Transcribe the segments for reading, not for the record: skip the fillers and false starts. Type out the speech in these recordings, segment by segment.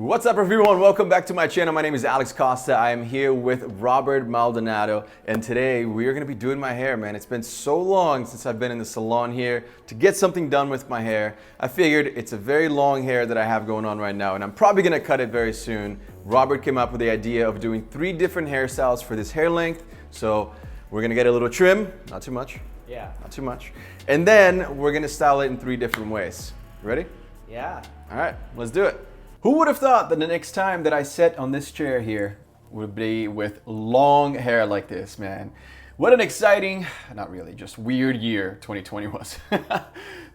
What's up everyone, welcome back to my channel. My name is Alex Costa. I am here with Robbert Maldonado and today we are going to be doing my hair, man. It's been so long since I've been in the salon here to get something done with my hair. I figured it's a very long hair that I have going on right now and I'm probably going to cut it very soon. Robbert came up with the idea of doing 3 different hairstyles for this hair length. So we're going to get a little trim, not too much. Yeah. Not too much. And then we're going to style it in 3 different ways. Ready? Yeah. All right, let's do it. Who would have thought that the next time that I sat on this chair here would be with long hair like this, man. What an exciting, not really, just weird year 2020 was.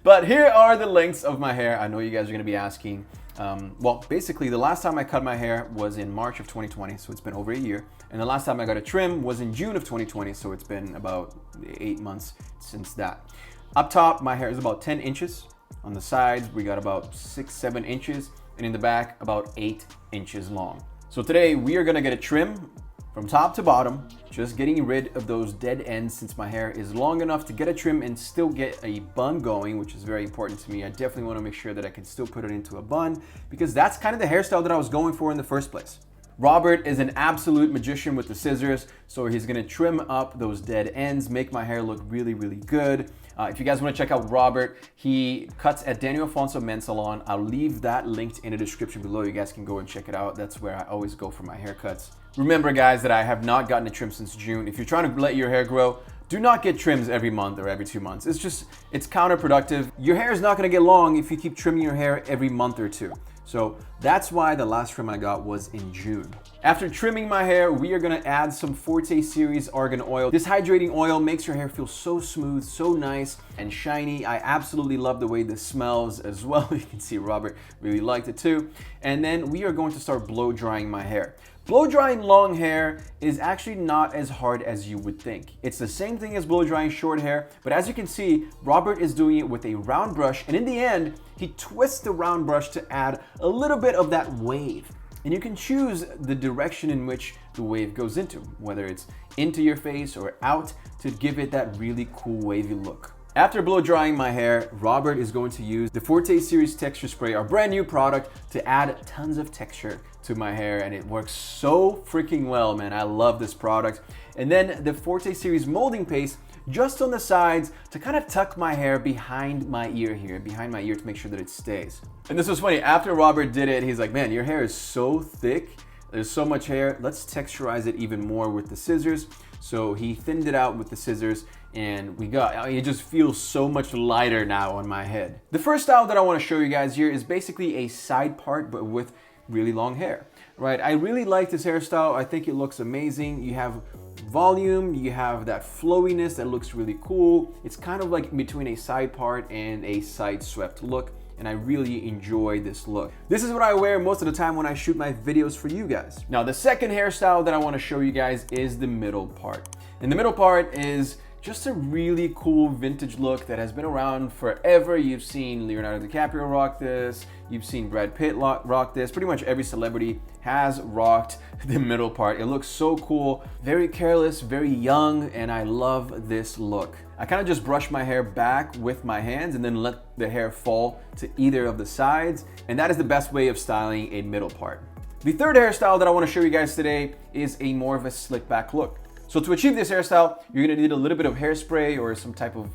But here are the lengths of my hair. I know you guys are gonna be asking. Well, basically the last time I cut my hair was in March of 2020, so it's been over a year. And the last time I got a trim was in June of 2020, so it's been about 8 months since that. Up top, my hair is about 10 inches. On the sides, we got about 6-7 inches. And in the back, about 8 inches long. So today we are gonna get a trim from top to bottom, just getting rid of those dead ends since my hair is long enough to get a trim and still get a bun going, which is very important to me. I definitely wanna make sure that I can still put it into a bun because that's kind of the hairstyle that I was going for in the first place. Robbert is an absolute magician with the scissors, so he's gonna trim up those dead ends, make my hair look really, really good. If you guys wanna check out Robbert, he cuts at Daniel Alfonso Men's Salon. I'll leave that linked in the description below. You guys can go and check it out. That's where I always go for my haircuts. Remember guys that I have not gotten a trim since June. If you're trying to let your hair grow, do not get trims every month or every 2 months. It's counterproductive. Your hair is not gonna get long if you keep trimming your hair every month or 2. So that's why the last trim I got was in June. After trimming my hair, we are gonna add some Forte Series Argan Oil. This hydrating oil makes your hair feel so smooth, so nice and shiny. I absolutely love the way this smells as well. You can see Robbert really liked it too. And then we are going to start blow drying my hair. Blow drying long hair is actually not as hard as you would think. It's the same thing as blow drying short hair, but as you can see, Robbert is doing it with a round brush, and in the end, he twists the round brush to add a little bit of that wave. And you can choose the direction in which the wave goes into, whether it's into your face or out, to give it that really cool wavy look. After blow drying my hair, Robbert is going to use the Forte Series Texture Spray, our brand new product, to add tons of texture to my hair, and it works so freaking well, man. I love this product. And then the Forte Series Molding Paste just on the sides to kind of tuck my hair behind my ear here, behind my ear to make sure that it stays. And this was funny, after Robbert did it, he's like, man, your hair is so thick, there's so much hair, let's texturize it even more with the scissors. So he thinned it out with the scissors and it just feels so much lighter now on my head. The first style that I want to show you guys here is basically a side part, but with really long hair, right? I really like this hairstyle. I think it looks amazing. You have volume, you have that flowiness that looks really cool. It's kind of like between a side part and a side swept look, and I really enjoy this look. This is what I wear most of the time when I shoot my videos for you guys. Now, the second hairstyle that I want to show you guys is the middle part. And the middle part is just a really cool vintage look that has been around forever. You've seen Leonardo DiCaprio rock this, you've seen Brad Pitt rock this. Pretty much every celebrity has rocked the middle part. It looks so cool, very careless, very young, and I love this look. I kind of just brush my hair back with my hands and then let the hair fall to either of the sides, and that is the best way of styling a middle part. The third hairstyle that I want to show you guys today is a more of a slick back look. So to achieve this hairstyle, you're gonna need a little bit of hairspray or some type of,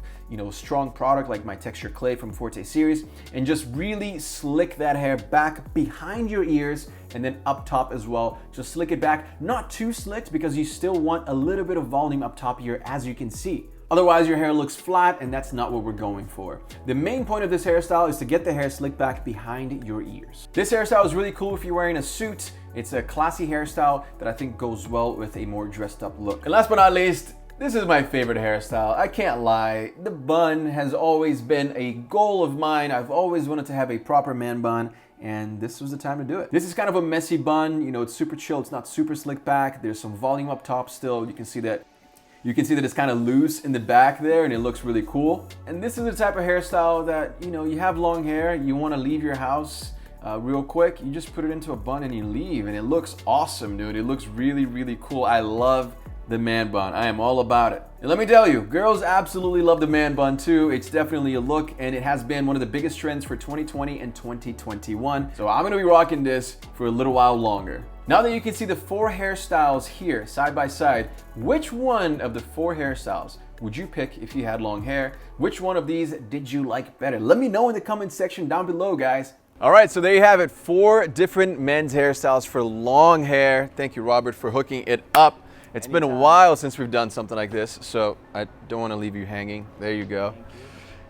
strong product like my Texture Clay from Forte Series, and just really slick that hair back behind your ears and then up top as well. Just slick it back, not too slicked because you still want a little bit of volume up top here, as you can see. Otherwise, your hair looks flat, and that's not what we're going for. The main point of this hairstyle is to get the hair slicked back behind your ears. This hairstyle is really cool if you're wearing a suit. It's a classy hairstyle that I think goes well with a more dressed up look. And last but not least, this is my favorite hairstyle. I can't lie. The bun has always been a goal of mine. I've always wanted to have a proper man bun, and this was the time to do it. This is kind of a messy bun. It's super chill. It's not super slick back. There's some volume up top still. You can see that it's kind of loose in the back there, and it looks really cool. And this is the type of hairstyle that, you have long hair, you want to leave your house real quick, you just put it into a bun and you leave, and it looks awesome, dude. It looks really, really cool. I love the man bun. I am all about it. And let me tell you, girls absolutely love the man bun too. It's definitely a look, and it has been one of the biggest trends for 2020 and 2021. So I'm gonna be rocking this for a little while longer. Now that you can see the 4 hairstyles here side by side, which one of the 4 hairstyles would you pick if you had long hair? Which one of these did you like better? Let me know in the comment section down below, guys. All right, so there you have it. 4 different men's hairstyles for long hair. Thank you, Robert, for hooking it up. It's been a while since we've done something like this, so I don't want to leave you hanging. There you go.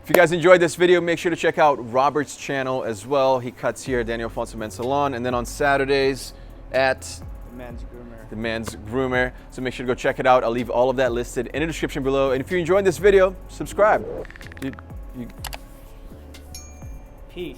If you guys enjoyed this video, make sure to check out Robert's channel as well. He cuts here at Alfonso Men's Salon, and then on Saturdays at the Men's Groomer. So make sure to go check it out. I'll leave all of that listed in the description below. And if you enjoyed this video, subscribe. Peace.